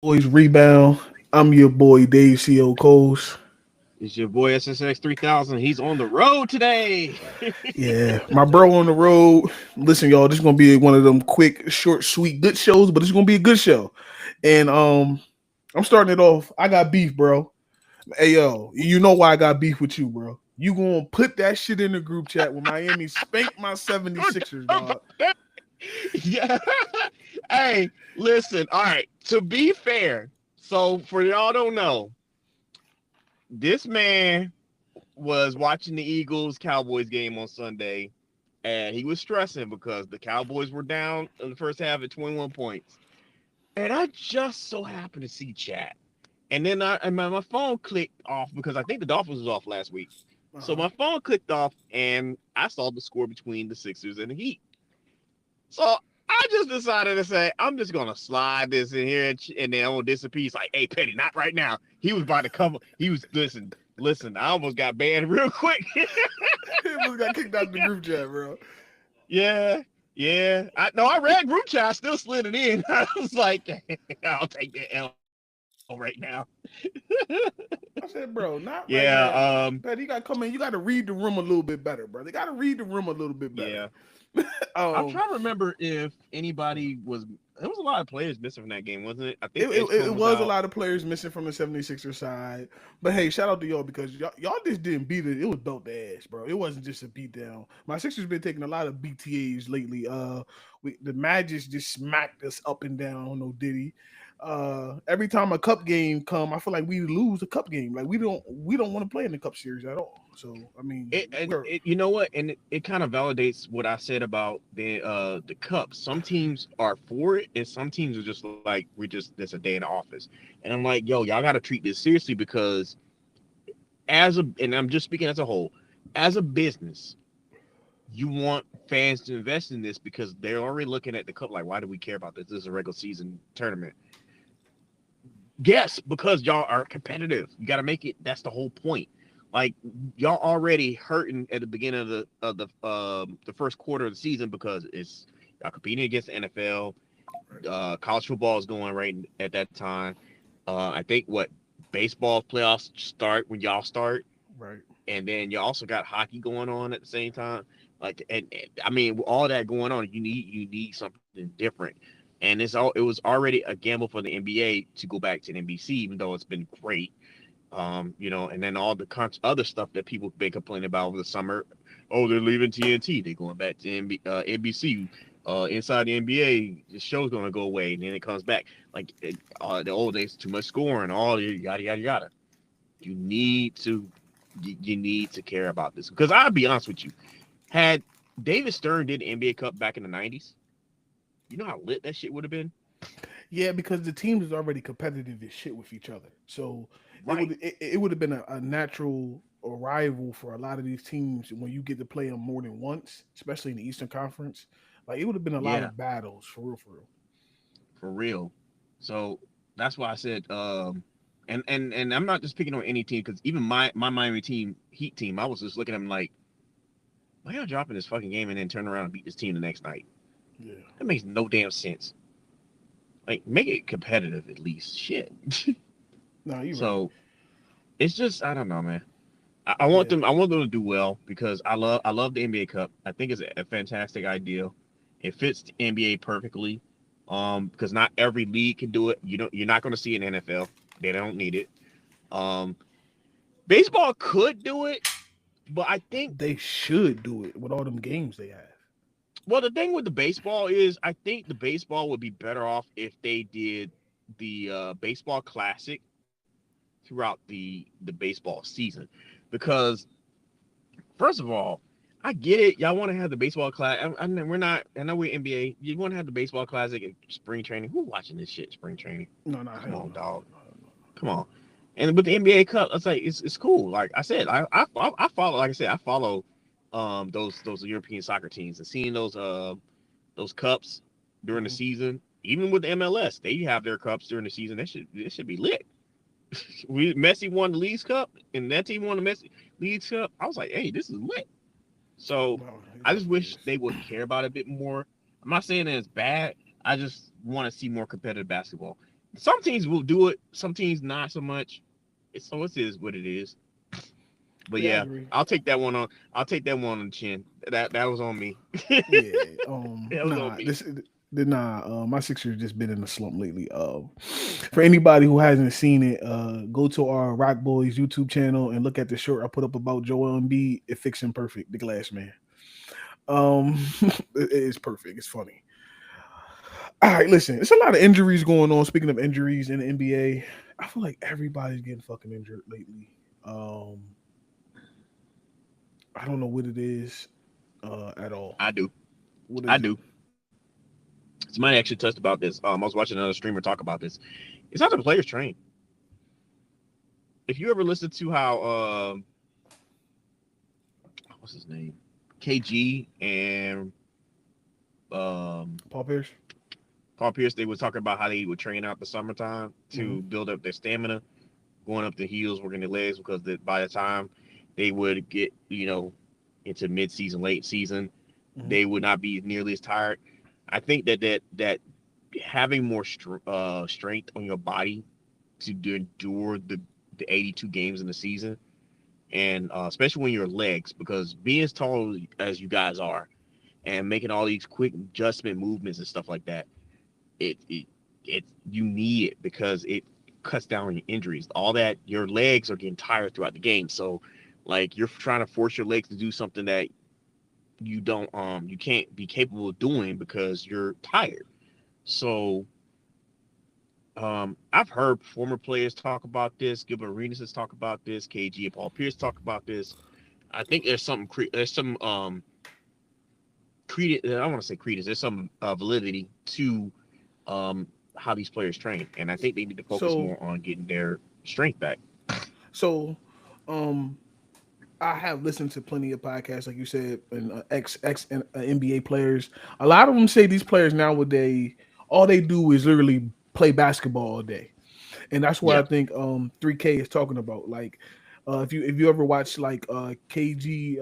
Boys Rebound. I'm your boy Dave C.O. Coles. It's your boy SSX3000. He's on the road today. Yeah, my bro on the road. Listen, y'all, this is gonna be one of them quick, short, sweet, good shows, but it's gonna be a good show. And I'm starting it off. I got beef, bro. Hey yo, you know why I got beef with you, bro. You gonna put that shit in the group chat when Miami spanked my 76ers, dog. Yeah. Hey, listen. All right. To be fair, so for y'all don't know, this man was watching the Eagles Cowboys game on Sunday, and he was stressing because the Cowboys were down in the first half at 21 points. And I just so happened to see chat. And then my phone clicked off because I think the Dolphins was off last week. So Uh-huh. my phone clicked off and I saw the score between the Sixers and the Heat. So I just decided to say, I'm just going to slide this in here and then on disappear. He's like, hey, Petty, not right now. He was about to cover. He was, listen, I almost got banned real quick. He almost got kicked out the group chat, bro. Yeah. Yeah. I read group chat. I still slid it in. I was like, I'll take that L right now. I said, bro, not right now. Yeah. But you gotta come in. You gotta read the room a little bit better, bro. They gotta read the room a little bit better. Yeah. I'm um, trying to remember if anybody was. There was a lot of players missing from that game, wasn't it? I it, think it, it Edgecombe was was a out. lot of players missing from the 76ers side. But hey, shout out to y'all because y'all just didn't beat it. It was belt to ass, bro. It wasn't just a beat down. My Sixers been taking a lot of BTAs lately. The Magic just smacked us up and down on no Diddy. Every time a cup game come, I feel like we lose a cup game. Like we don't want to play in the cup series at all. So I mean, It and we're it, you know what? And it kind of validates what I said about the cup. Some teams are for it, and some teams are just like we just there's a day in the office. And I'm like, yo, y'all got to treat this seriously because and I'm just speaking as a whole, as a business, you want fans to invest in this because they're already looking at the cup like, why do we care about this? This is a regular season tournament. Yes, because y'all are competitive. You got to make it. That's the whole point. Like y'all already hurting at the beginning of the first quarter of the season because it's y'all competing against the NFL. College football is going right at that time. I think what baseball playoffs start when y'all start, right. and then you also got hockey going on at the same time. Like, and I mean, with all that going on, you need something different. And it was already a gamble for the NBA to go back to the NBC, even though it's been great. And then all the other stuff that people been complaining about over the summer. Oh, they're leaving TNT. They're going back to NBC. Inside the NBA, the show's gonna go away, and then it comes back. Like the old days, too much scoring, all yada yada yada. You need to you need to care about this because I'll be honest with you. Had David Stern did the NBA Cup back in the '90s, you know how lit that shit would have been. Yeah, because the teams is already competitive as shit with each other. So Right. it would have been a natural arrival for a lot of these teams when you get to play them more than once, especially in the Eastern Conference. Like it would have been a lot Yeah, of battles for real, for real. for real. So that's why I said, and I'm not just picking on any team because even my Miami team, Heat team, I was just looking at them like, why y'all dropping this fucking game and then turn around and beat this team the next night? Yeah. That makes no damn sense. Like, make it competitive at least. Shit. No, you're right. So it's just I don't know, man. I want Yeah. them. I want them to do well because I love the NBA Cup. I think it's a fantastic idea. It fits the NBA perfectly. Because not every league can do it. You're not going to see it in NFL. They don't need it. Um, Baseball could do it, but I think They should do it with all them games they have. well the thing with the baseball is I think the baseball would be better off if they did the baseball classic throughout the baseball season because first of all, I get it. Y'all want to have the baseball class. We're not. I know we're NBA. You want to have the baseball classic and spring training. Who watching this shit? Spring training. No, no, Come hell on, no. dog. Hell no. Come on. And with the NBA Cup, it's like it's cool. Like I said, I follow. Like I said, I follow those European soccer teams and seeing those cups during the Mhm. season. Even with the MLS, they have their cups during the season. That should be lit. We Messi won the Leagues Cup, and that team won the Messi Leagues Cup. I was like, hey, this is lit. So No, it I just definitely wish is. they would care about it a bit more. I'm not saying that it's bad. I just want to see more competitive basketball. Some teams will do it, some teams not so much. So it is what it is. But Yeah, I yeah, agree. I'll take that one on. I'll take that one on the chin. That was on me. Yeah. That was on Nah. me. My Sixers just been in a slump lately. For anybody who hasn't seen it, go to our RocBoys YouTube channel and look at the short I put up about Joel Embiid. It fixing perfect, the Glass Man. It is perfect. It's funny. All right, listen. There's a lot of injuries going on. Speaking of injuries in the NBA, I feel like everybody's getting fucking injured lately. Um, I don't know what it is at all. I do. What I is it? do. Somebody actually touched about this. I was watching another streamer talk about this. It's how the players train. If you ever listen to how what's his name, KG and Paul Pierce. Paul Pierce, they was talking about how they would train out the summertime Mm-hmm. to build up their stamina, going up the heels, working their legs, because by the time they would get, into mid-season, late season, Mm-hmm. they would not be nearly as tired. I think that having more strength on your body to endure the 82 games in the season, and especially when your legs, because being as tall as you guys are and making all these quick adjustment movements and stuff like that, it it, it you need it because it cuts down on your injuries. All that, your legs are getting tired throughout the game, so like you're trying to force your legs to do something that you can't be capable of doing because you're tired. So I've heard former players talk about this. Gilbert Arenas has talked about this. KG and Paul Pierce talk about this. I think there's some credence. I want to say credence. There's some validity to how these players train, and I think they need to focus So, more on getting their strength back. so, um, I have listened to plenty of podcasts, like you said, and ex NBA players. A lot of them say these players nowadays, all they do is literally play basketball all day, and that's what I Yeah. think 3K is talking about. Like, if you ever watch like KG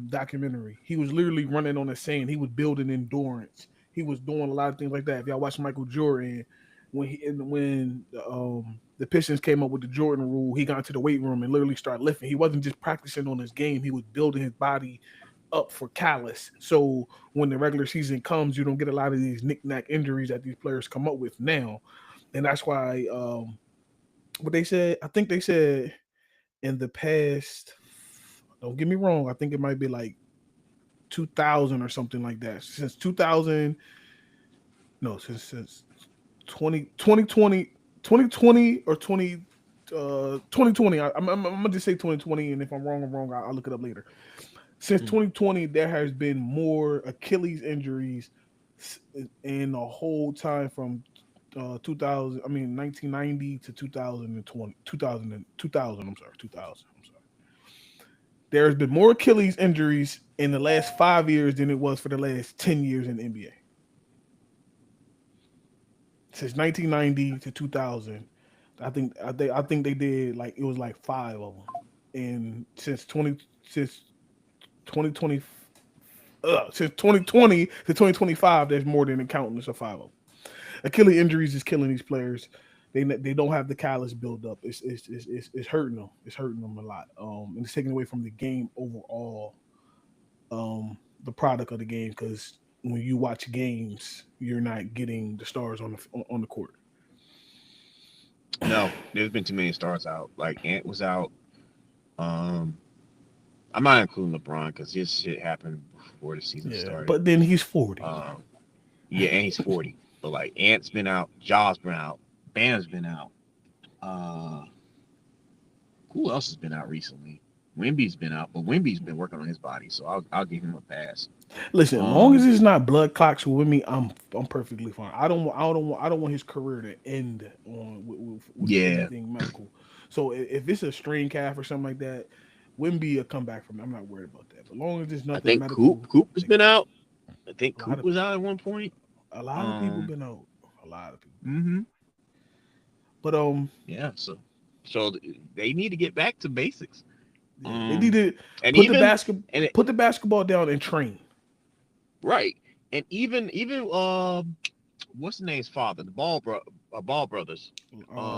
documentary, he was literally running on the sand. He was building endurance. He was doing a lot of things like that. If y'all watch Michael Jordan, when the Pistons came up with the Jordan rule, he got into the weight room and literally started lifting. He wasn't just practicing on his game; he was building his body up for callus. So when the regular season comes, you don't get a lot of these knick-knack injuries that these players come up with now, and that's why what they said. I think they said in the past. Don't get me wrong. I think it might be like 2000 or something like that. Since 2000, no, since 2020 or 2020. I'm gonna just say 2020, and if I'm wrong, I'm wrong. I'll look it up later. Since Mm. 2020, there has been more Achilles injuries in the whole time from 2000. I mean, 1990 to 2020, 2000. I'm sorry, 2000. I'm sorry. There's been more Achilles injuries in the last 5 years than it was for the last 10 years in the NBA. Since 1990 to 2000, I think they did like it was like five of them, and since 2020 since 2020 to 2025, there's more than a countless of five of them. Achilles injuries is killing these players. They don't have the callus build up. It's hurting them. It's hurting them a lot. And it's taking away from the game overall. The product of the game because when you watch games, you're not getting the stars on the court. No, there's been too many stars out. Like Ant was out. Um, I'm not including LeBron because his shit happened before the season Yeah, started. but then he's 40. Um, yeah, and he's 40. But like Ant's been out, Jaw's been out, Bam's been out. Uh, who else has been out recently? Wimby's been out, but Wimby's been working on his body, so I'll give him a pass. Listen, as long as Um, it's not blood clots with me, I'm perfectly fine. I don't want his career to end on with yeah, anything medical. So if it's a strain calf or something like that, Wimby will come back from it. I'm not worried about that. But as long as there's I nothing think medical, Coop has like been out. I think a lot Coop of was out at one point. a lot of people Um, been out. A lot of people been out. hmm But yeah, so they need to get back to basics. yeah, they need Um, to and put the even basket and it, put the basketball down and train. right, and even what's the name's father, the ball bro, Ball brothers.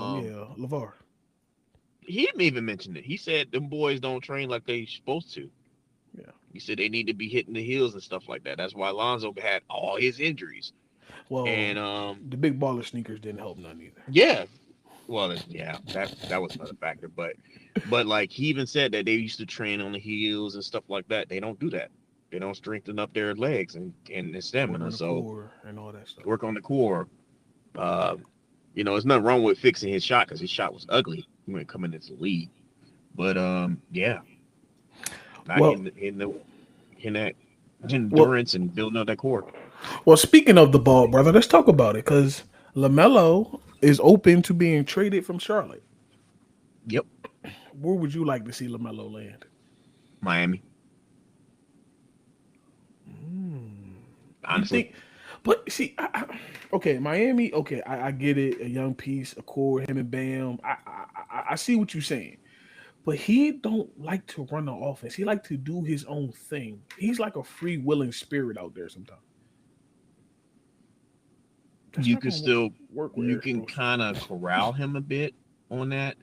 Yeah, LeVar. He didn't even mention it. He said them boys don't train like they supposed to. Yeah. He said they need to be hitting the heels and stuff like that. That's why Lonzo had all his injuries. Well, And the big baller sneakers didn't help none either. yeah, well, yeah, that was another factor. But like he even said that they used to train on the heels and stuff like that. They don't do that. They don't strengthen up their legs and their Work stamina. on the So core and all that stuff. work on the core. Uh, there's nothing wrong with fixing his shot because his shot was ugly when coming into the league. But yeah, not Well, in that well, endurance and building up that core. well. Speaking of the ball, brother, let's talk about it because Lamelo is open to being traded from Charlotte. Yep, Where would you like to see Lamelo land? Miami. You Honestly, think? But see, okay, Miami. Okay, I get it. A young piece, a core, him and Bam. I see what you're saying. But he don't like to run the offense. He like to do his own thing. He's like a free willing spirit out there sometimes. That's you not can gonna still work with you Eric can Spoelstra. kind of corral him a bit on that.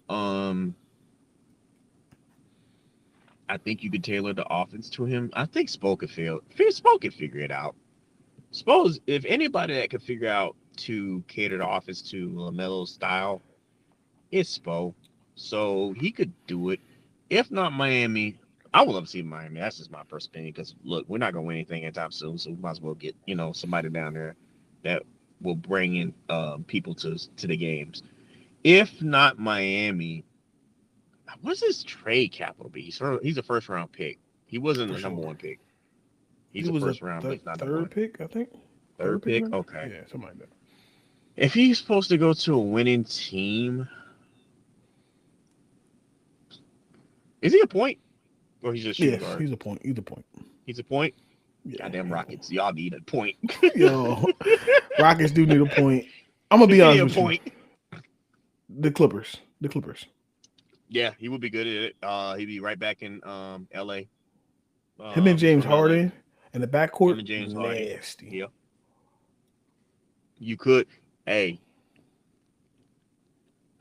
Um, I think you could tailor the offense to him. I think Spo could Spo could figure it out. Suppose if anybody that could figure out to cater the offense to LaMelo's style, it's Spo. So he could do it. If not Miami, I would love to see Miami. That's just my personal opinion. Because look, we're not gonna win anything anytime soon, so we might as well get somebody down there that will bring in people to the games. If not Miami, what's his trade capital be? He's a first round pick. He wasn't For the number sure. one pick. He He's a was a first round, but he's not number third one. pick, I think. Third Third pick, pick, maybe? okay. Yeah, something like that. If he's supposed to go to a winning team, is he a point or he's just shooting Yes, guard? he's a point. He's a point. He's a point. Yeah, Goddamn he's a point. Rockets, y'all need a point. Yo, Rockets do need a point. I'm gonna be You need honest a with you. point. The Clippers. The Clippers. Yeah, he would be good at it. He'd be right back in LA. Him and He's James from LA. Harden in the Him backcourt, and James Harden. nasty. Yeah. You could. Hey,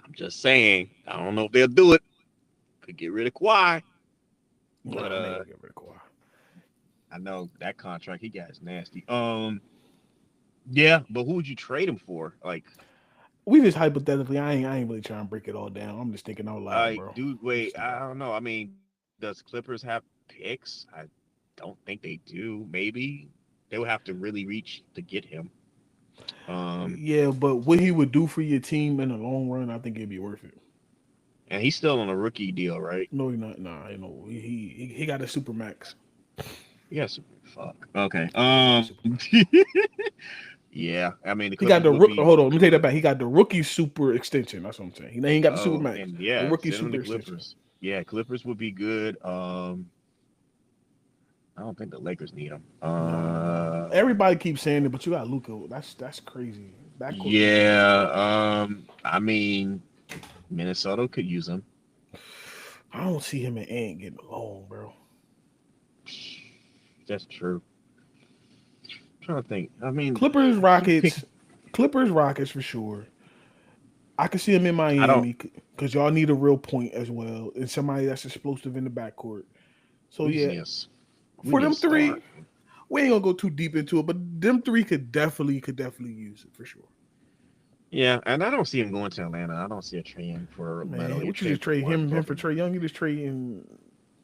I'm just saying. I don't know if they'll do it. Could get rid of Kawhi. But Nah, they gonna get rid of Kawhi. I know that contract he got is nasty. Yeah, but who would you trade him for? Like, We just hypothetically, I ain't really trying to break it all down. I'm just thinking out loud, bro. dude, I'm just wait, thinking I out loud. don't know. I mean, does Clippers have picks? I don't think they do. Maybe they would have to really reach to get him. Um, Yeah, but what he would do for your team in the long run, I think it'd be worth it. and he's still on a rookie deal, right? No, he not. Nah, you know, he got a super max. Yes. Fuck. Okay. He got a super max. Yeah. I mean, the He got Clippers the would be hold on. Let me take that good. back. He got the rookie super extension. That's what I'm saying. He ain't got the super Oh, max. and The yeah, rookie send him super to extension. Clippers. Yeah, Clippers would be good. I don't think the Lakers need him. Nah, everybody keeps saying it, but you got Luca. That's crazy. Backcourt Luca is Yeah. crazy. I mean, Minnesota could use him. I don't see him and Ant getting along, bro. That's true. I'm trying to think. I mean, Clippers, you pick. Rockets, Clippers, Rockets for sure. I can see him in I don't. Miami because y'all need a real point as well and somebody that's explosive in the backcourt. So We just yeah, need a. We for need a them star. three, we ain't gonna go too deep into it, but them three could definitely use it for sure. Yeah, and I don't see him going to Atlanta. I don't see a trade for Metal. Man, You what you just trade trade for him for fucking. Trey Young? You just trade in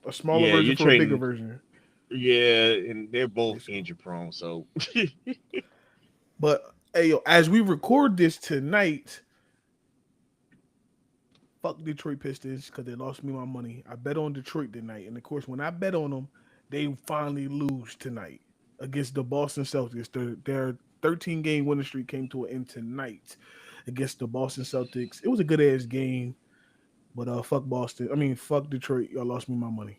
a smaller Yeah, version you're for a bigger trading. version, Yeah, and they're both basically. injury prone. So But hey, yo, as we record this tonight, fuck Detroit Pistons because they lost me my money. I bet on Detroit tonight, and of course, when I bet on them, they finally lose tonight against the Boston Celtics. Their 13-game winning streak came to an end tonight against the Boston Celtics. It was a good ass game, but fuck Boston. I mean, fuck Detroit. Y'all lost me my money.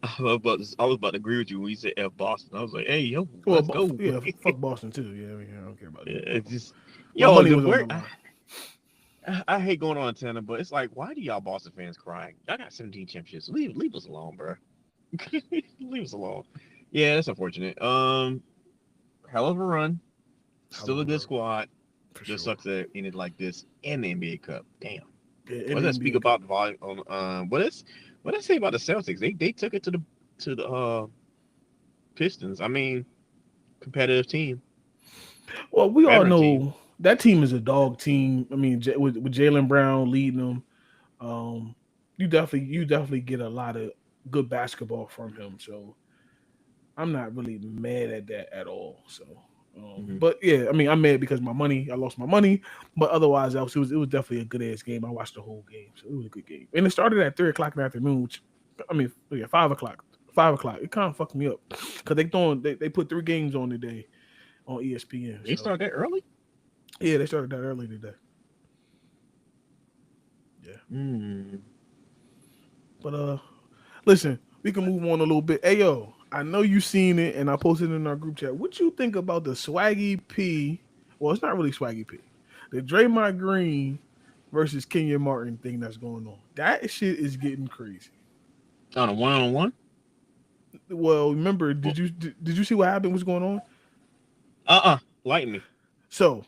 I was about to agree with you when you said F Boston. I was like, hey yo, Well, let's go. yeah, fuck Boston too. Yeah, I mean, I don't care about them. It's just My yo money the was on word. the line. I hate going on Tanner, but it's like, why do y'all Boston fans crying? Y'all got 17 championships. Leave us alone, bro. Leave us alone. Yeah, that's unfortunate. Hell of a run. Hell Still of a a good run squad. for Just sure. sucks that it ended like this in the NBA Cup. Damn. Yeah, What in does the that speak NBA Cup. about the volume on what did I say about the Celtics? They took it to the Pistons. I mean, competitive team, Well, we all veteran team. know that team is a dog team. I mean, with Jalen Brown leading them, um, you definitely get a lot of good basketball from him. So I'm not really mad at that at all. So, Hmm. but yeah, I mean, I'm mad because I lost my money. But otherwise, else it was definitely a good ass game. I watched the whole game, so it was a good game. And it started at 3 o'clock in the afternoon, which I mean, yeah, 5 o'clock. 5 o'clock. It kind of fucked me up because they put 3 games on today on ESPN. They So start that early. yeah, they started that early today. Yeah, Mm. but listen, we can move on a little bit. Hey yo, I know you seen it, and I posted it in our group chat. What you think about the Swaggy P? Well, it's not really Swaggy P. The Draymond Green versus Kenyon Martin thing that's going on. That shit is getting crazy. On a one-on-one. Well, remember, did you see what happened? What's going on? Lighten me. So,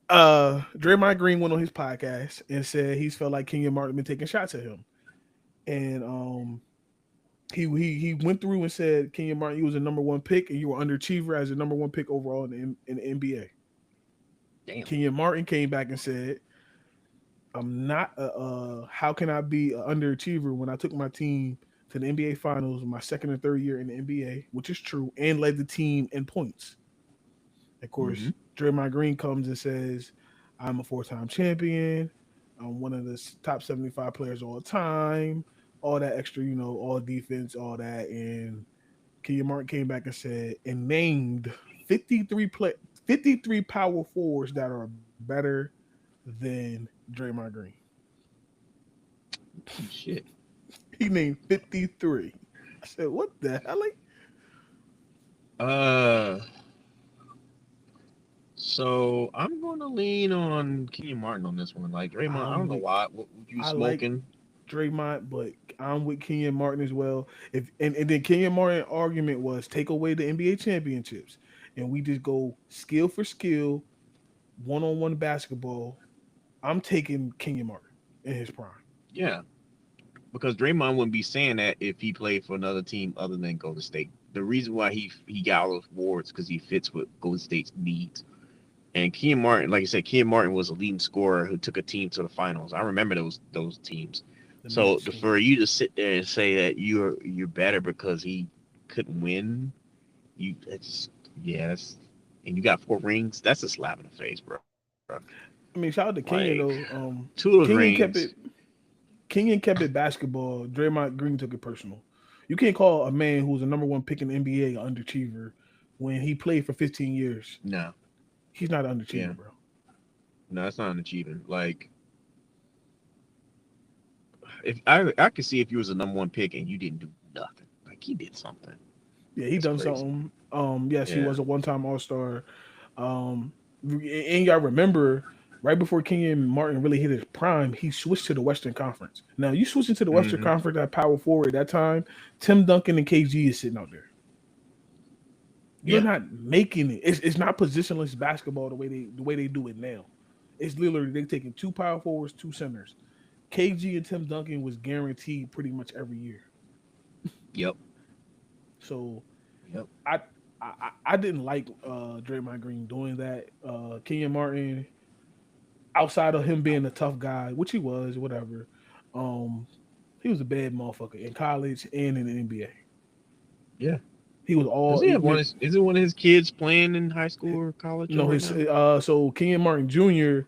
Draymond Green went on his podcast and said he's felt like Kenyon Martin been taking shots at him, and he went through and said Kenyon Martin, you was a number one pick and you were underachiever as a number one pick overall in the NBA. Damn. Kenyon Martin came back and said, I'm not how can I be an underachiever when I took my team to the NBA finals my second and third year in the NBA, which is true, and led the team in points. Of Hmm. course, Draymond Green comes and says, I'm a four-time champion. I'm one of the top 75 players all time. All that extra, all defense, all that. And Kenyon Martin came back and said, and named 53 53 power forwards that are better than Draymond Green. Shit. He named 53. I said, what the hell? Uh. So I'm going to lean on Kenyon Martin on this one. Like Draymond, I I'm don't know with why. What you I like smoking? Draymond, but I'm with Kenyon Martin as well. If and then Kenyon Martin argument was take away the NBA championships and we just go skill for skill, one on one basketball. I'm taking Kenyon Martin in his prime. Yeah, because Draymond wouldn't be saying that if he played for another team other than Golden State. The reason why he got all those awards because he fits what Golden State's needs. And Kenyon Martin, like I said, Kenyon Martin was a leading scorer who took a team to the finals. I remember those teams. The So Nets team. for you to sit there and say that you're better because he couldn't win, you that's yeah, that's and you got 4 rings. That's a slap in the face, bro. I mean, shout out to Like Kenyon though. 2 of those Kenyon kept rings. it. Kenyon kept it basketball. Draymond Green took it personal. You can't call a man who's a number one pick in the NBA an underachiever when he played for 15 years. No, He's not an yeah, underachiever, bro. no, that's not an achievement. Like if I could see if you was a number 1 pick and you didn't do nothing, like he did something. Yeah, he That's done crazy. something. Yes, he Yeah. was a one-time All-Star. And y'all remember right before Kenyon Martin really hit his prime, he switched to the Western Conference. Now you switch into the Western Hmm. Conference at power forward at that time. Tim Duncan and KG is sitting out there. You're Yeah. not making it. It's not positionless basketball the way they do it now. It's literally they taking two power forwards, two centers. KG and Tim Duncan was guaranteed pretty much every year. Yep. So Yep. I didn't like Draymond Green doing that. Kenyon Martin, outside of him being a tough guy, which he was, whatever, um, he was a bad motherfucker in college and in the NBA. Yeah. He was Does all he I have one? mean, Is it one of his kids playing in high school or college no right his now? so Kenyon Martin Jr.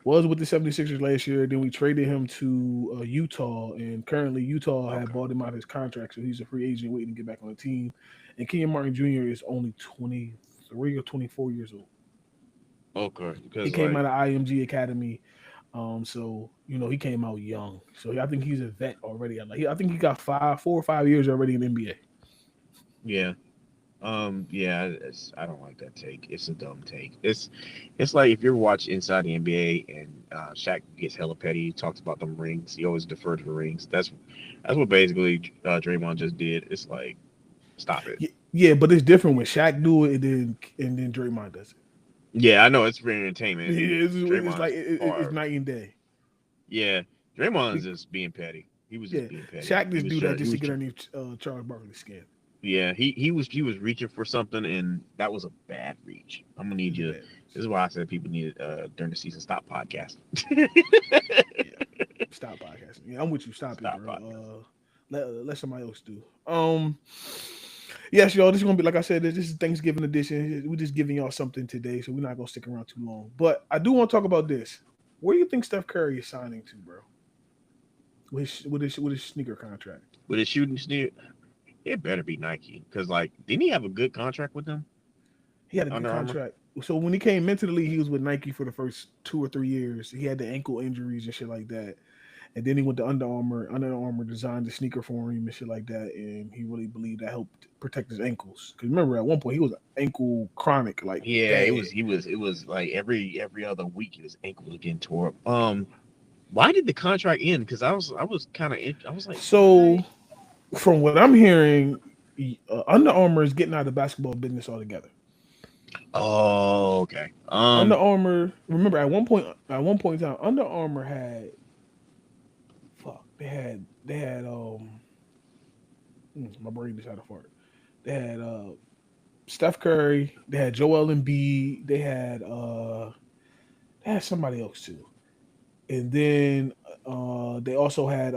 was with the 76ers last year. Then we traded him to Utah, and currently Utah had Okay. bought him out of his contract, so he's a free agent waiting to get back on the team. And Kenyon Martin Jr. is only 23 or 24 years old. Okay. He Because came like, out of IMG Academy, so he came out young. So I think he's a vet already. I think he got 4 or 5 years already in the NBA. yeah. Yeah. I don't like that take. It's a dumb take. It's like if you ever watch Inside the NBA and Shaq gets hella petty, he talks about them rings. He always defer to the rings. That's what basically Draymond just did. It's like, stop it. Yeah, but it's different when Shaq do it and then Draymond does it. Yeah, I know it's for entertainment. It's like Draymond's it's hard. night and day. Yeah, Draymond's just being petty. He was Yeah, just being petty. Shaq just do that just to get underneath Charles Barkley's skin. Yeah, he was reaching for something, and that was a bad reach. I'm gonna need It's a you. bad. This is why I said people needed during the season stop podcasting. Yeah, stop podcasting. Yeah, I'm with you. Stop it, Stop bro. podcasting. Let somebody else do. Yes, y'all. This is gonna be like I said. This is Thanksgiving edition. We're just giving y'all something today, so we're not gonna stick around too long. But I do want to talk about this. Where do you think Steph Curry is signing to, bro? With his sneaker contract? With his shooting sneak, it better be Nike, because like, didn't he have a good contract with them? He had a good Under Armour. contract. So when he came into the league, he was with Nike for the first 2 or 3 years. He had the ankle injuries and shit like that. And then he went to Under Armour. Under Armour designed the sneaker for him and shit like that. And he really believed that helped protect his ankles. Because remember, at one point he was ankle chronic, like Yeah, bad. it was like every other week his ankle was getting tore up. Why did the contract end? Because I was kind of I was like, So why? from what I'm hearing, Under Armour is getting out of the basketball business altogether. Oh, okay. Under Armour, remember at one point in time, Under Armour had fuck. My brain just had a fart. They had Steph Curry. They had Joel Embiid. They had somebody else too. And then they also had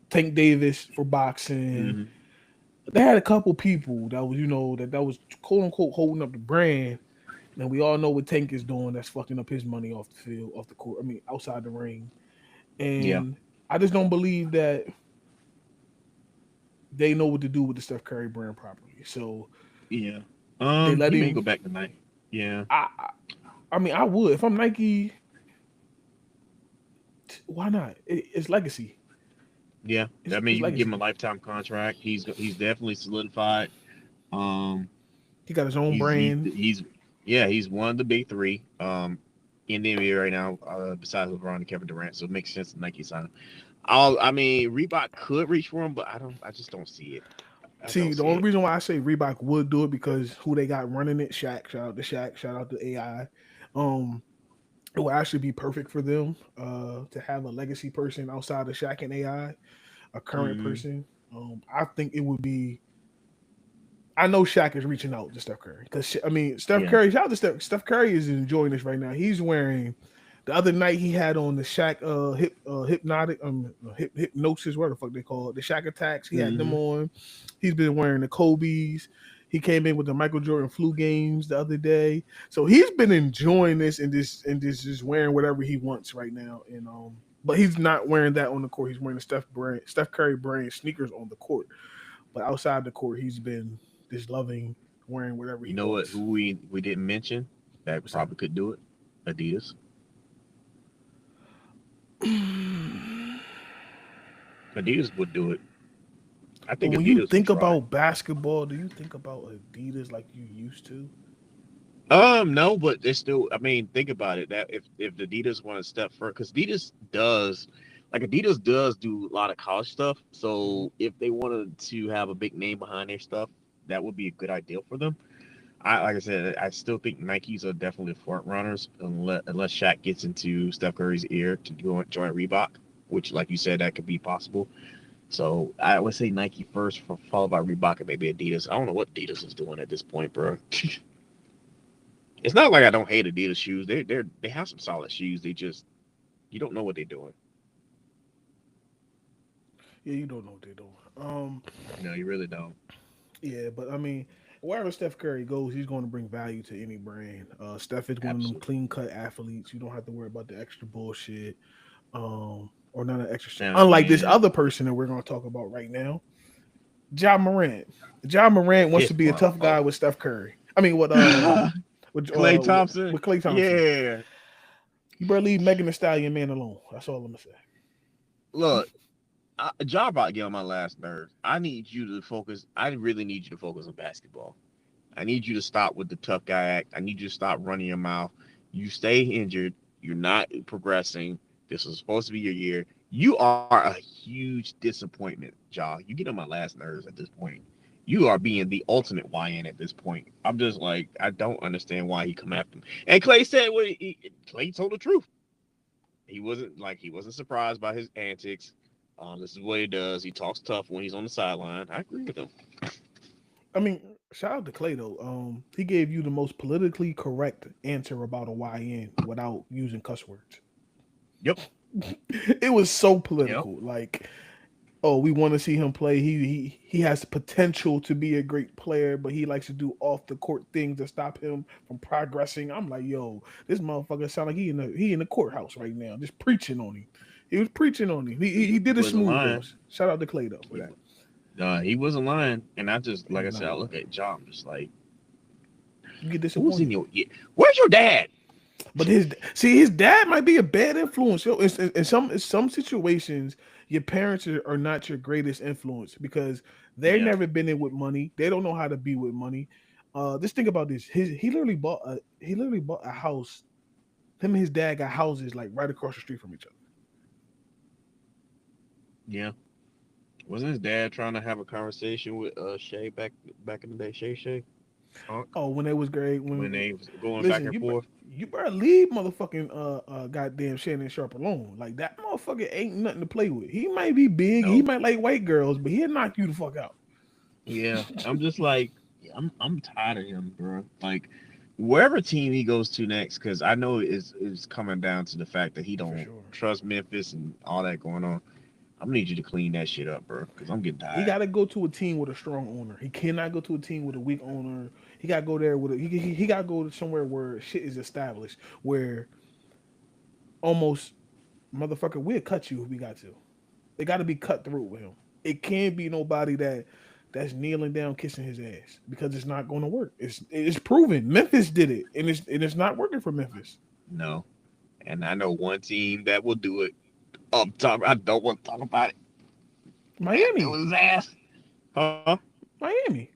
Tank Davis for boxing. Mhm. They had a couple people that was that was quote unquote holding up the brand. And we all know what Tank is doing. That's fucking up his money off the field, off the court. I mean, outside the ring. Yeah, And I just don't believe that they know what to do with the Steph Curry brand properly. So yeah. they let He may him. go back tonight. Yeah, I mean, I would if I'm Nike. Why not? It's legacy. yeah. It's, I mean, it's you can give him a legacy. lifetime contract. He's definitely solidified. Um, He got his own he's he, brand. he's yeah, he's one of the big three. In the NBA right now, besides LeBron and Kevin Durant, so it makes sense that Nike signed him. I mean, Reebok could reach for him, but I just don't see it. I See, don't the see only it. reason why I say Reebok would do it because who they got running it, Shaq. Shout out to Shaq. Shout out to AI. Um, it will actually be perfect for them to have a legacy person outside of Shaq and AI, a current Mm-hmm. person. I think it would be. I know Shaq is reaching out to Steph Curry because I mean Steph Yeah. Curry. Shout out to Steph. Steph Curry is enjoying this right now. He's wearing the other night he had on the Shaq hypnotic hypnosis, what the fuck they call it, the Shaq attacks. He had them Mm-hmm. on. He's been wearing the Kobe's. He came in with the Michael Jordan flu games the other day. So he's been enjoying this and just wearing whatever he wants right now. And but he's not wearing that on the court. He's wearing the Steph Curry brand sneakers on the court. But outside the court, he's been just loving wearing whatever You he know what? wants. Who we didn't mention that What's that? probably could do it? Adidas. Adidas would do it. I But think when you Adidas would think try. about basketball, do you think about Adidas like you used to? No, but it's still. I mean, think about it. That if the Adidas want to step further, because Adidas does do a lot of college stuff. Hmm. So if they wanted to have a big name behind their stuff, that would be a good idea for them. I like I said, I still think Nikes are definitely front runners unless Shaq gets into Steph Curry's ear to go join Reebok, which, like you said, that could be possible. So I would say Nike first, followed by Reebok and maybe Adidas. I don't know what Adidas is doing at this point, bro. It's not like I don't hate Adidas shoes. They have some solid shoes. They just you don't know what they're doing. Yeah, you don't know what they're doing. No, you really don't. Yeah, but I mean, wherever Steph Curry goes, he's going to bring value to any brand. Steph is one of them Absolutely. clean cut athletes. You don't have to worry about the extra bullshit, or none of the extra shit. Now, Unlike this and other person that we're going to talk about right now, John Morant. John Morant wants this to be a tough guy motherfucker. with Steph Curry. I mean, Clay Thompson. with Klay Thompson. Yeah. You better leave Megan Thee Stallion man alone. That's all I'm gonna say. Look, John about to get on my last nerves. I need you to focus. I really need you to focus on basketball. I need you to stop with the tough guy act. I need you to stop running your mouth. You stay injured. You're not progressing. This was supposed to be your year. You are a huge disappointment, Ja. You get on my last nerves at this point. you are being the ultimate YN at this point. I'm just like, I don't understand why he come after him. And Clay said, Clay told the truth. He wasn't surprised by his antics. This is what he does. He talks tough when he's on the sideline. I agree with him. I mean, shout out to Clay though. He gave you the most politically correct answer about a YN without using cuss words. Yep. It was so Yep. political. Like, oh, we want to see him play. He has the potential to be a great player, but he likes to do off the court things to stop him from progressing. I'm like, yo, this motherfucker sound like he in the courthouse right now, just preaching on him. He was preaching on him. He He did it wasn't smooth though. lying. Shout out to Clay though for He, that. he wasn't lying. And I just, He like I was said, not I look lying. at John, just like, You get who's in disappointed. your ear? Where's your dad? But his dad might be a bad influence. Yo, in some situations, your parents are not your greatest influence because they've Yeah. never been in with money. They don't know how to be with money. Just think about this. He literally bought a house. Him and his dad got houses like right across the street from each other. Yeah. Wasn't his dad trying to have a conversation with Shay back in the day, Shay? Hunk, Oh, when they was great, when when they was going back listen, and forth? you better leave motherfucking goddamn Shannon Sharp alone. Like that motherfucker ain't nothing to play with. He might be big, he No. might like white girls, but he'll knock you the fuck out. Yeah. I'm just like, I'm tired of him, bro. Like, wherever team he goes to next, because I know it's coming down to the fact that he For don't sure. trust Memphis and all that going on. I'm gonna need you to clean that shit up, bro, because I'm getting He tired. got to go to a team with a strong owner. He cannot go to a team with a weak owner. He got to go there with he got to go to somewhere where shit is established, where almost motherfucker we'll cut you if we got to. It got to be cut through with him. It can't be nobody that's kneeling down kissing his ass because it's not going to work. It's proven. Memphis did it, and it's not working for Memphis. No, and I know one team that will do it. I don't want to talk about it. That Miami, was his ass. Huh? Miami.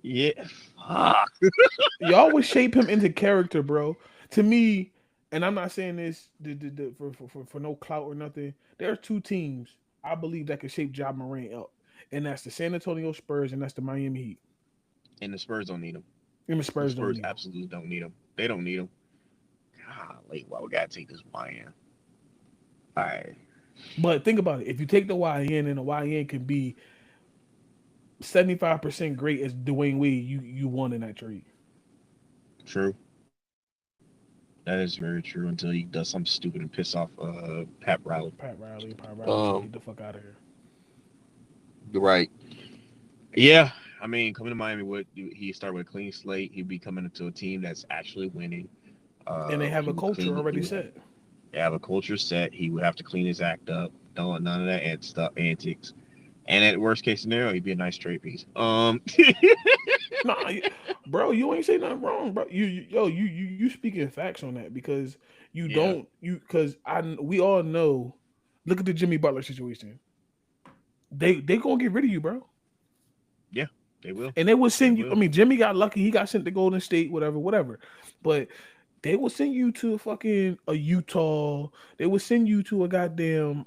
Yeah. Fuck. Y'all would shape him into character, bro. To me, and I'm not saying this for no clout or nothing. There are two teams I believe that could shape Ja Morant up, and that's the San Antonio Spurs and that's the Miami Heat. And the Spurs don't need him. And the The Spurs don't Spurs need him. absolutely don't need him. They don't need him. Golly, why we gotta take this YN? All right. But think about it. If you take the YN and the YN can be 75% great as Dwayne Wade, you won in that trade. True. That is very true until he does something stupid and piss off Pat Riley. Pat Riley said, Um, "Get the fuck out of here." right. Yeah. I mean, coming to Miami, would he start with a clean slate? He'd be coming into a team that's actually winning. And they have He a would culture clean. He already would set. have a culture set. He would have to clean his act up. Don't none of that stuff antics. And at worst case scenario, he'd be a nice trade piece. Nah, bro, you ain't say nothing wrong, bro. You speaking facts on that because you Yeah. don't you because I we all know. Look at the Jimmy Butler situation. They gonna get rid of you, bro. Yeah, they will. And they will They send you. I will. mean, Jimmy got lucky; he got sent to Golden State, whatever. But they will send you to fucking a Utah. They will send you to a goddamn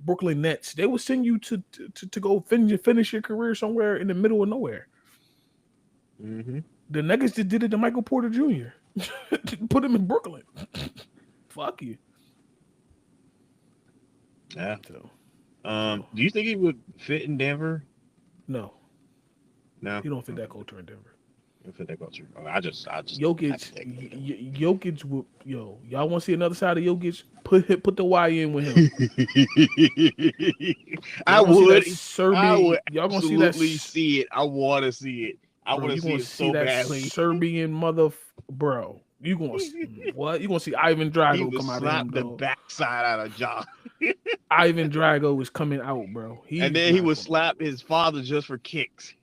Brooklyn Nets. They will send you to go finish your career somewhere in the middle of nowhere. Mm-hmm. The Nuggets just did it to Michael Porter Jr. Put him in Brooklyn. Fuck you. Yeah. So, Do you think he would fit in Denver? no, No. he don't fit that culture in Denver. He'll fit that culture. I just Jokic, hypothetically Jokic, y'all want to see another side of Jokic? Put the Y in with him. I Y'all gonna see that would. I Serbian. would Y'all gonna see that, absolutely see it. I want to see it. I bro. want to You see gonna it see so that badly. Serbian bro. You gonna what? You gonna see Ivan He Drago would come out of him, slap the though. backside out of John, Ivan Drago is coming out, bro. and He's then he not would gonna. slap his father just for kicks.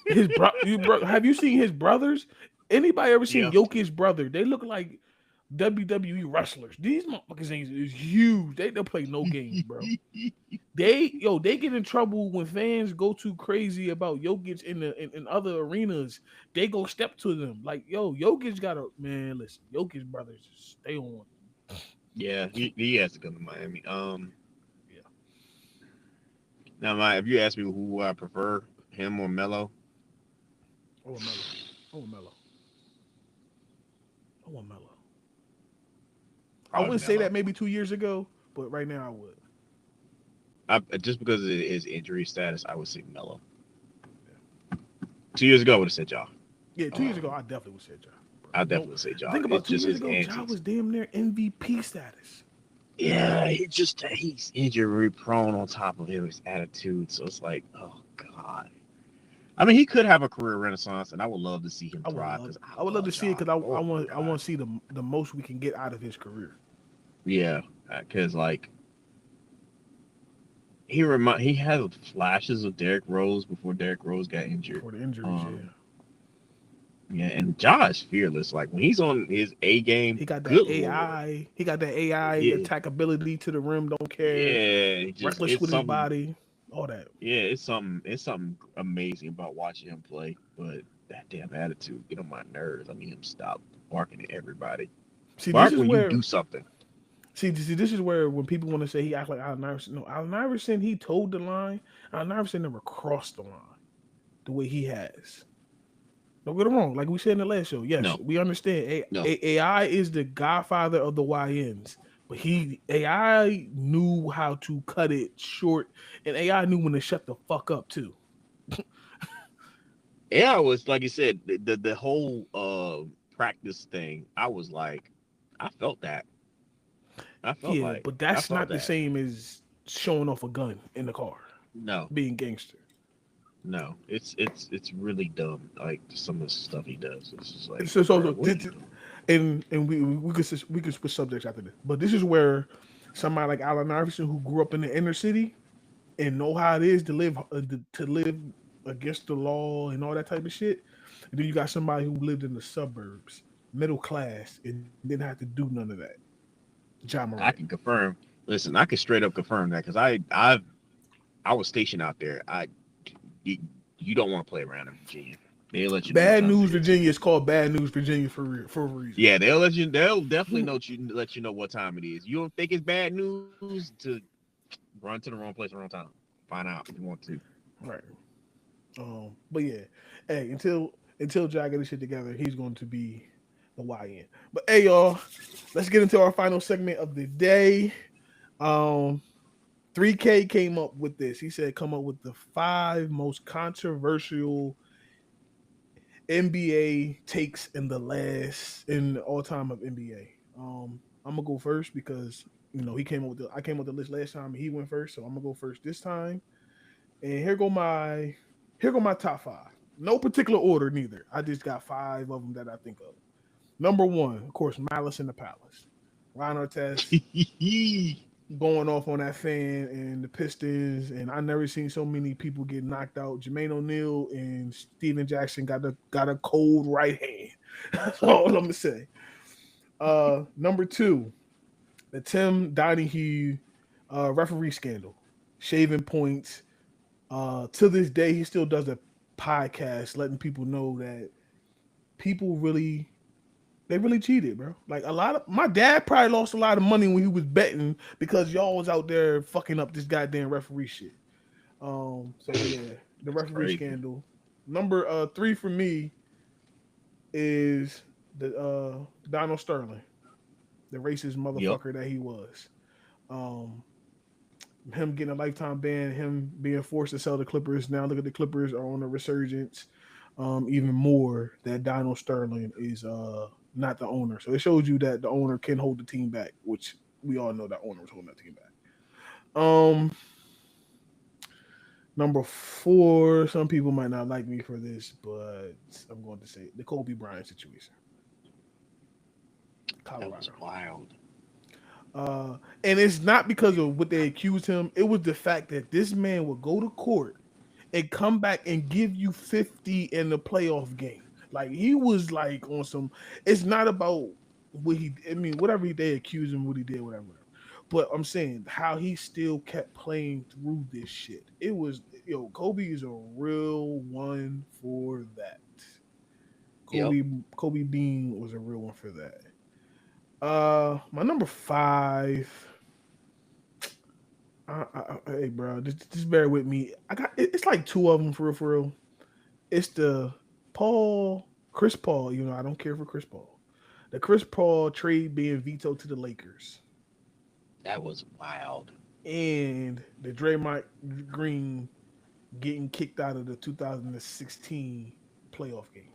Have you seen his brothers? Anybody ever seen Yeah. Jokic's brother? They look like WWE wrestlers. These motherfuckers is huge. They don't play no games, bro. They get in trouble when fans go too crazy about Jokic in other arenas. They go step to them like, Jokic got a man. Listen, Jokic brothers stay on. Yeah, he has to come to Miami. Yeah, Now, if you ask me who I prefer, him or Melo, Oh, Melo. Oh, Melo. Oh, Melo. I probably wouldn't say Melo. that maybe 2 years ago, but right now I would. Just because of his injury status, I would say Melo. Yeah, 2 years ago, I would have said y'all. yeah. 2 years ago, I definitely would say Ja, bro. I No, definitely say y'all. think about It's two just years his ago. Ja antics. was damn near MVP status. Yeah, he's injury prone on top of his attitude. So it's like, oh god. I mean, he could have a career renaissance, and I would love to see him thrive because I I would love to love see it Ja. because Oh my I god. want to see the most we can get out of his career. Yeah, because like he had flashes of Derrick Rose before Derrick Rose got injured. Before the injuries, yeah. Um, yeah, and Ja is fearless. Like when he's on his A game, He got that good lord. AI. He got that AI Yeah, attackability to the rim. Don't care. yeah, Reckless it's with his something. body. All that. Yeah, it's something amazing about watching him play. But that damn attitude get on my nerves. I need him to stop barking at everybody. See, this Bark is when you where do something. this is where when people want to say he act like Allen Iverson, no, Allen Iverson he told the line. Allen Iverson never crossed the line the way he has. Don't get it wrong. Like we said in the last show, yes, No, we understand. no. AI is the godfather of the YNs, but AI knew how to cut it short, and AI knew when to shut the fuck up too. Yeah, I was like you said, the whole practice thing. I was like, I felt that. Yeah, but I that's felt not the that. same as showing off a gun in the car, No, being gangster. no. It's really dumb. Like some of the stuff he does. It's just like, So bro, what are you doing? and we could switch subjects after this, but this is where somebody like Allen Iverson, who grew up in the inner city and know how it is to live against the law and all that type of shit, and then you got somebody who lived in the suburbs, middle class, and didn't have to do none of that. Ja Morant. I can confirm. Listen, I can straight up confirm that because I was stationed out there. You, you don't want to play around in Virginia. They'll let you know what Bad time news, it is. Virginia is called bad news, Virginia for a reason. Yeah, they'll let you. They'll definitely let you know what time it is. You don't think it's bad news to run to the wrong place, wrong time. Find out if you want to. Right. But yeah, hey, until Ja get his shit together, he's going to be the YN. But hey, y'all, let's get into our final segment of the day. Um, 3K came up with this. He said, "Come up with the 5 most controversial NBA takes in all time of NBA." I'm gonna go first because he came up with I came up with the list last time and he went first, so I'm gonna go first this time. And here go my top 5. No particular order, neither. I just got 5 of them that I think of. Number 1, of course, Malice in the Palace. Ron Artest going off on that fan and the Pistons, and I never seen so many people get knocked out. Jermaine O'Neal and Steven Jackson got a cold right hand. That's all I'm gonna say. Number 2, the Tim Donahue referee scandal, shaving points. To this day, he still does a podcast letting people know that people really cheated, bro. Like a lot of my dad probably lost a lot of money when he was betting because y'all was out there fucking up this goddamn referee shit. So yeah, the That's referee crazy. scandal. Number 3 for me is Donald Sterling, the racist Yep. motherfucker that he was. Um, him getting a lifetime ban, him being forced to sell the Clippers. Now look at the Clippers are on a resurgence. Even more that Donald Sterling is not the owner. So it shows you that the owner can hold the team back, which we all know that owner was holding that team back. Um, Number 4, some people might not like me for this, but I'm going to say the Kobe Bryant situation, That was Colorado. wild. And it's not because of what they accused him. It was the fact that this man would go to court and come back and give you 50 in the playoff game. Like he was like on some. It's not about what he. I mean, whatever they accuse him, what he did, whatever. But I'm saying how he still kept playing through this shit. It was Kobe is a real one for that. Yep. Kobe Kobe Bean was a real one for that. My number 5. Hey, bro, just bear with me. It's like two of them for real, for real. It's the Chris Paul. You know, I don't care for Chris Paul. The Chris Paul trade being vetoed to the Lakers, That was wild. and the Draymond Green getting kicked out of the 2016 playoff game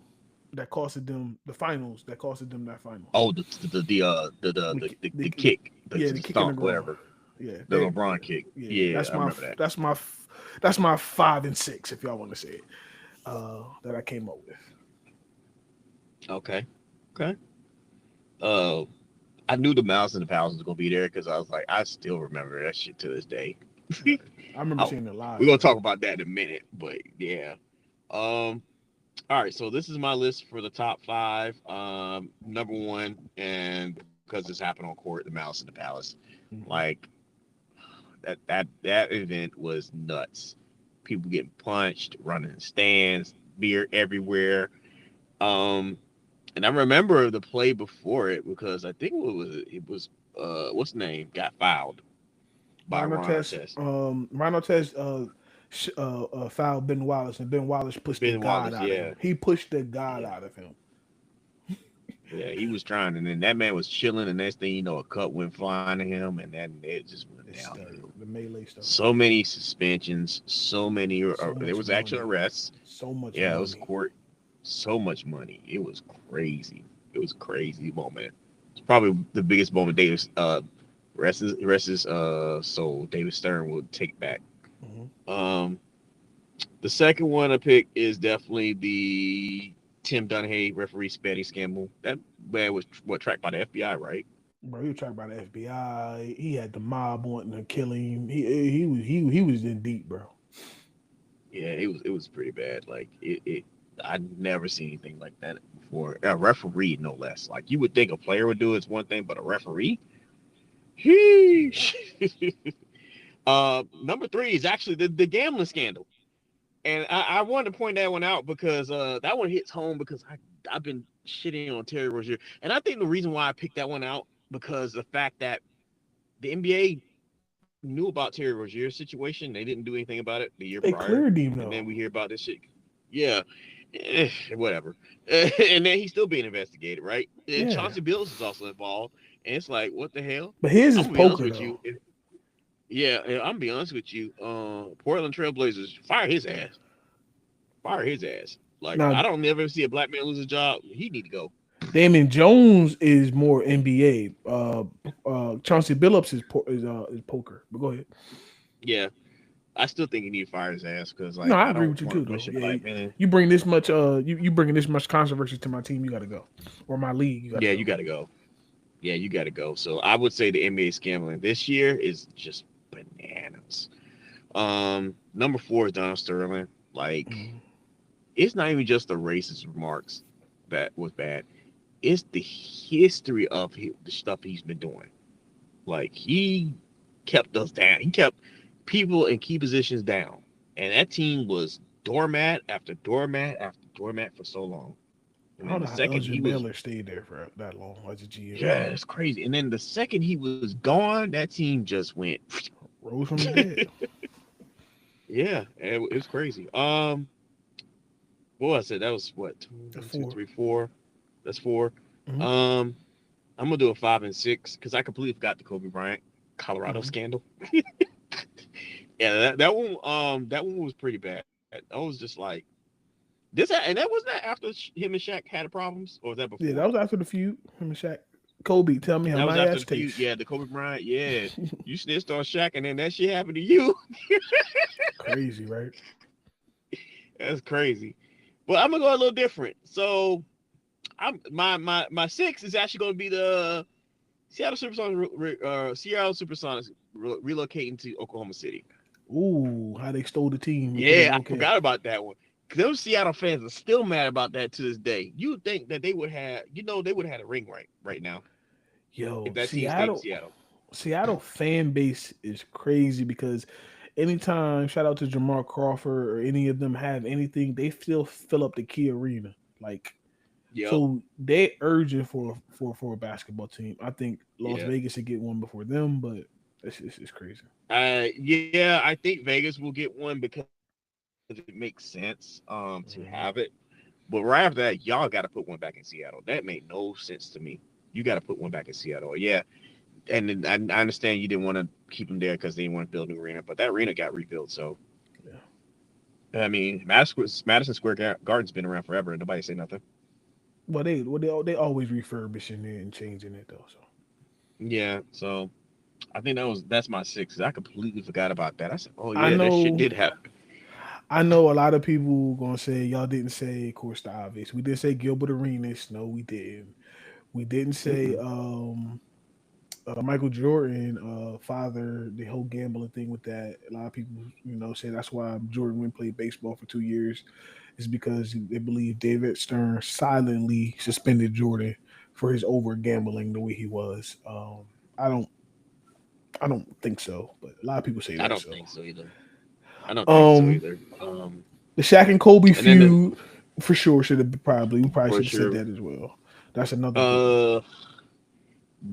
that costed them the finals. That costed them that finals. Oh, the The kick, yeah, the the kick in the stomp, groin. whatever, Yeah, the LeBron kick. yeah. Yeah, I remember that. That's my 5 and 6 if y'all want to say it. That I came up with. Okay, okay. Uh, I knew the Mouse and the Palace was gonna be there because I was like, I still remember that shit to this day. Right. I remember Oh, seeing it live we're gonna too. talk about that in a minute, but yeah. Um, all right, so this is my list for the top five. Number one, and because this happened on court, the Mouse and the Palace, Mm-hmm. like that event was nuts. People getting punched, running in stands, beer everywhere. Um, and I remember the play before it because I think what's the name got fouled by Ron Test. Ron Artest fouled Ben Wallace, and Ben Wallace pushed the Ben god Wallace, out of yeah, him. He pushed the god yeah, out of him. yeah. He was trying, and then that man was chilling. And next thing you know, a cup went flying to him, and then it just went It downhill. started. The melee started. So many suspensions, so many. So There much was actual money. arrests. So much Yeah, it was money. court. So much money. It was crazy. It was a crazy moment. It's probably the biggest moment Davis rest his soul. David Stern will take back. Hmm. Um, the second one I picked is definitely the Tim Donahue referee spetty scandal. That man was what tracked by the FBI, right? Bro, he was tracked by the FBI. He had the mob wanting to kill him. He was in deep, bro. Yeah, it was pretty bad. Like it I'd never seen anything like that before. A referee, no less. Like you would think a player would do it's one thing, but a referee. Sheesh. Number three is actually the gambling scandal, and I wanted to point that one out because that one hits home because I've been shitting on Terry Rozier, and I think the reason why I picked that one out because the fact that the NBA knew about Terry Rozier's situation, they didn't do anything about it the year They prior, cleared him and though. then we hear about this shit. Yeah, whatever. And then he's still being investigated, right? And Yeah, Chauncey Billups is also involved, and it's like, what the hell? but his I'm is gonna be honest poker with though. you. Yeah, I'm gonna be honest with you. Portland Trailblazers fire his ass. Fire his ass. Like Now, I don't never see a black man lose a job. He need to go. Damon Jones is more NBA. Chauncey Billups is poker. But go ahead. Yeah, I still think he need to fire his ass because No, like I I agree don't with you want a too, bunch though. of Yeah, black men. you bring this much you bringing this much controversy to my team, you got to go, or my league, you got to Yeah, go. you got to go. Yeah, you got to go. So I would say the NBA gambling this year is just bananas. Number four is Don Sterling. Like, Mhm. it's not even just the racist remarks that was bad. It's the history of the stuff he's been doing. Like, he kept us down. He kept people in key positions down, and that team was doormat after doormat after doormat for so long. And I then don't the know how second he Elgin was Baylor stayed there for that long as a GM. Yeah, it's crazy. And then the second he was gone, that team just went. Rose from the dead. Yeah, it was crazy. What I said that was what That's two, four. three, four. That's four. Mm-hmm. Um, I'm gonna do a 5 and 6 because I completely forgot the Kobe Bryant Colorado Mm-hmm. scandal. Yeah, that one was pretty bad. I was just like and that wasn't that after him and Shaq had problems, or was that Yeah, before? that was after the feud. Him and Shaq. Kobe, tell me how That was my after ass the feud. tastes. Yeah, the Kobe Bryant. Yeah, you snitched on Shaq, and then that shit happened to you. Crazy, right? That's crazy. But I'm gonna go a little different. So my six is actually gonna be the Seattle Supersonics relocating to Oklahoma City. Ooh, how they stole the team and put it in Yeah, I OK. forgot about that one. Those Seattle fans are still mad about that to this day. You would think that they would have, they would have had a ring right now if Yo, that team stayed in Seattle. Seattle fan base is crazy because anytime shout out to Jamal Crawford or any of them have anything, they still fill up the Key Arena. Like Yep. so they urging for a basketball team. I think Las Yeah. Vegas should get one before them, but It's crazy. Yeah, I think Vegas will get one because it makes sense to have it. But right after that, y'all got to put one back in Seattle. That made no sense to me. You got to put one back in Seattle. Yeah, and then I understand you didn't want to keep them there because they didn't want to build a new arena, but that arena got rebuilt. So Yeah. I mean, Madison Square Garden's been around forever, and nobody say nothing. They always refurbishing it and changing it though. So Yeah, so I think that's my six. I completely forgot about that. I said, oh I yeah, that shit know did happen. I know a lot of people gonna say y'all didn't say, of course, the obvious. We did say Gilbert Arenas. No, we didn't. We didn't say Mm-mm. Michael Jordan father the whole gambling thing with that. A lot of people, say that's why Jordan went play baseball for 2 years. Is because they believe David Stern silently suspended Jordan for his over gambling the way he was. I don't I don't think so, but a lot of people say I that. don't So think so either. I don't think so um, either. the Shaq and Kobe And then feud for sure should have probably we probably for should have said sure, that as well. That's another good one. uh,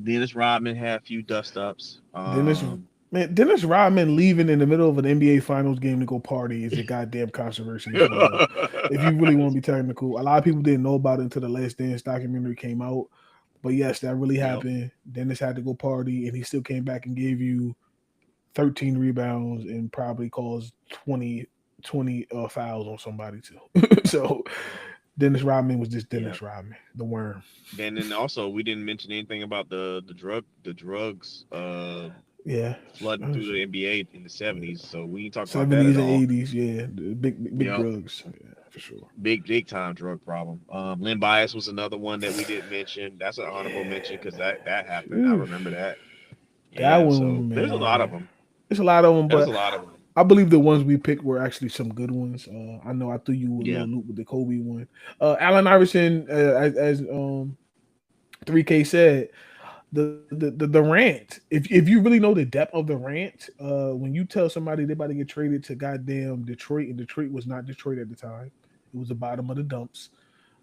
Dennis Rodman had a few dust ups. Dennis Dennis Rodman leaving in the middle of an NBA Finals game to go party is a goddamn controversy as well. If you really want to be technical, a lot of people didn't know about it until the Last Dance documentary came out. But yes, that really Yep. happened. Dennis had to go party, and he still came back and gave you 13 rebounds and probably caused 20 fouls on somebody too. So Dennis Rodman was just Yeah. Dennis Rodman, the worm. Then also we didn't mention anything about the drugs Yeah, flooding through the NBA in the '70s. So we ain't talk about that at 70s and all. 80s. Yeah, the big Yep. drugs. Yeah, for sure. Big time drug problem. Len Bias was another one that we didn't mention. That's an honorable mention because that happened. I Oof. remember that. That Yeah. So one, there's a lot of man. them. There's a lot of them, There's but a lot of them. I believe the ones we picked were actually some good ones. I know I threw you a Yeah. little loop with the Kobe one. Allen Iverson, as 3K said, the rant. If you really know the depth of the rant, when you tell somebody they about to get traded to goddamn Detroit, and Detroit was not Detroit at the time, it was the bottom of the dumps.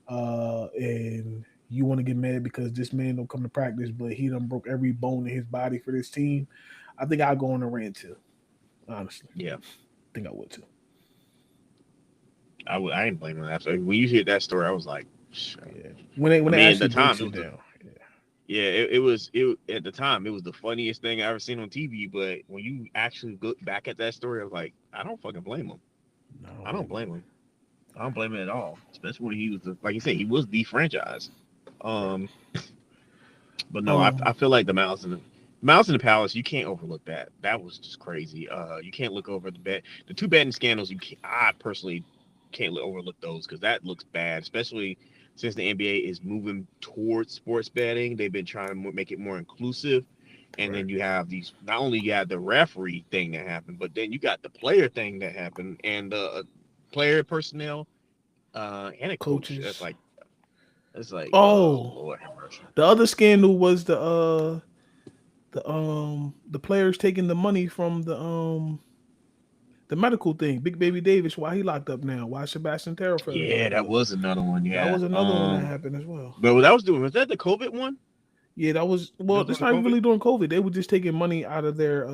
And you want to get mad because this man don't come to practice, but he done broke every bone in his body for this team. I think I'll go on a rant too. Honestly, Yeah. I think I would too. I ain't blaming that. So when you hear that story, I was like, Yeah, when I it mean, at actually the time breaks it it was down. Yeah. it at the time it was the funniest thing I ever seen on TV. But when you actually look back at that story, I was like, I don't fucking blame him. No, I I don't don't blame him. blame him. I don't blame him at all. Especially when he was like you said, he was the franchise. Right. Um, but no, I Um. feel like the Mouse in the Palace, you can't overlook that. That was just crazy. You can't look over the two betting scandals. I personally can't overlook those because that looks bad, especially since the NBA is moving towards sports betting. They've been trying to make it more inclusive, and Right. then you have these. Not only you have the referee thing that happened, but then you got the player thing that happened, and the player personnel, and a coach. Coaches. That's like, oh Oh, Lord have mercy. the other scandal was the players taking the money from the medical thing. Big Baby Davis, why he locked up now? Why Sebastian Telfair Yeah, locked that up? was another one. That Yeah. was another one that happened as well. But what that was that the COVID one? Yeah, that was That well. was That's during the not COVID. really doing COVID. They were just taking money out of their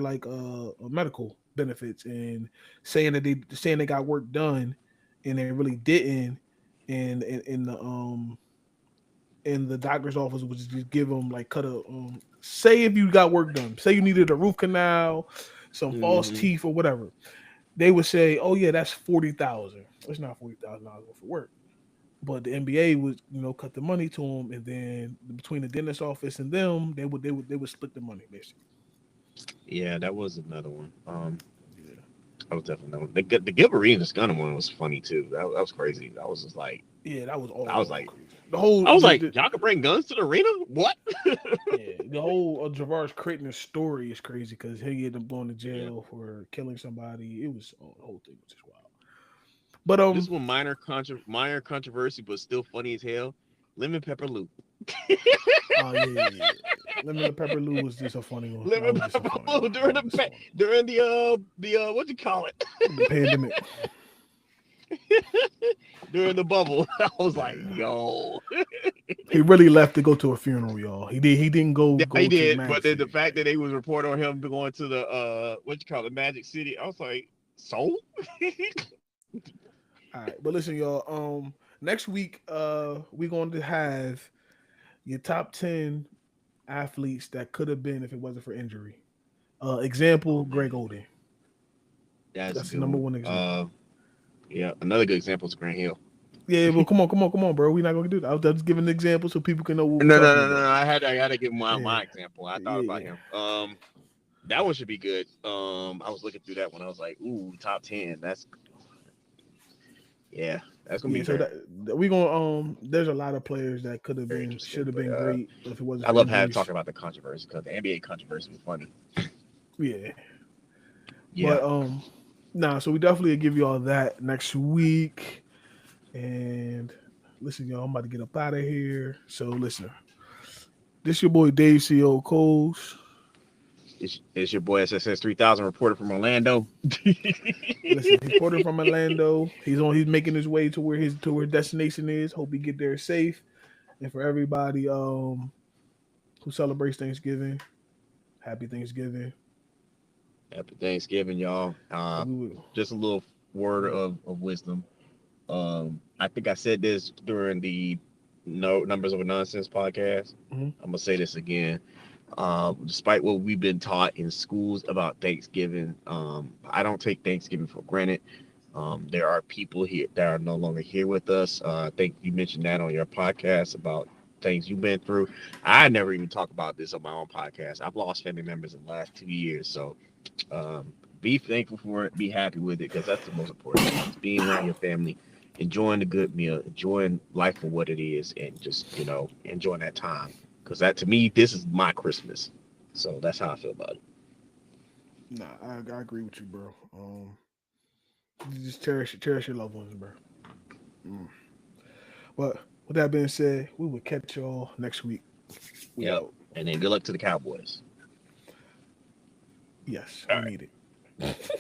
like medical benefits and saying they got work done, and they really didn't. And in the doctor's office was just give them like cut a say if you got work done, say you needed a root canal, some false Mm-hmm. teeth or whatever, they would say, oh yeah, that's 40,000. It's not $40,000 worth of work. But the NBA would, cut the money to them, and then between the dentist office and them, they would split the money basically. Yeah, that was another one. Yeah, I was definitely another one. The Gilbert and the Gunner one was funny too. That was crazy. yeah, that was I was all like, crazy. The whole I was like, the y'all can bring guns to the arena? What? yeah, the whole Javars Creighton story is crazy because he ended up going to Yeah. jail for killing somebody. It was the whole thing was just wild. But This one minor controversy, but still funny as hell. Lemon pepper Lou. oh yeah. Lemon the Pepper Lou was just a funny one. That Lemon was just a pepper funny Lou one. That during was just a funny one. during the what you call it? The pandemic. during the bubble. I was like, yo. He really left to go to a funeral, y'all. He did. He didn't Yeah, go he to the did. Magic But then the City. fact that they was reporting on him going to the what you call it, Magic City, I was like, so? All right, but listen, y'all. Next week, we're going to have your top 10 athletes that could have been if it wasn't for injury. Oh Example: Greg man, Oden. that's a That's the good number one. one example. Yeah, another good example is Grant Hill. Yeah, well, come on, bro. We're not gonna do that. I was just giving an example so people can know what we're No, no, talking no, no, about. no. I had to give Yeah, my example. I thought yeah, about yeah, him. That one should be good. I was looking through that one. I was like, ooh, top 10. That's yeah, that's gonna yeah. be So very, that we gonna There's a lot of players that could have very been, interesting. should have But been great if it wasn't I for love having injuries. talking about the controversy because the NBA controversy was funny. Yeah, Yeah. but nah. So we definitely give you all that next week. And listen, y'all, I'm about to get up out of here. So listen, this your boy Dave CO Coles. It's your boy SSX3000 reporter from Orlando. Listen, he's ported from Orlando. He's making his way to where his destination is. Hope he get there safe. And for everybody who celebrates Thanksgiving, happy Thanksgiving. Happy Thanksgiving, y'all. And we will. Just a little word of wisdom. I think I said this during the No Numbers of a Nonsense podcast. Mhm. I'm gonna say this again. Despite what we've been taught in schools about Thanksgiving, I don't take Thanksgiving for granted. There are people here that are no longer here with us. I think you mentioned that on your podcast about things you've been through. I never even talk about this on my own podcast. I've lost family members in the last 2 years, so be thankful for it. Be happy with it because that's the most important thing. Is being around your family, enjoying the good meal, enjoying life for what it is, and just enjoying that time. Because that to me, this is my Christmas. So that's how I feel about it. Nah, I agree with you, bro. You just cherish your loved ones, bro. Mm. But with that being said, we will catch y'all next week. We Yep. out. And then good luck to the Cowboys. Yes, All we right. need it.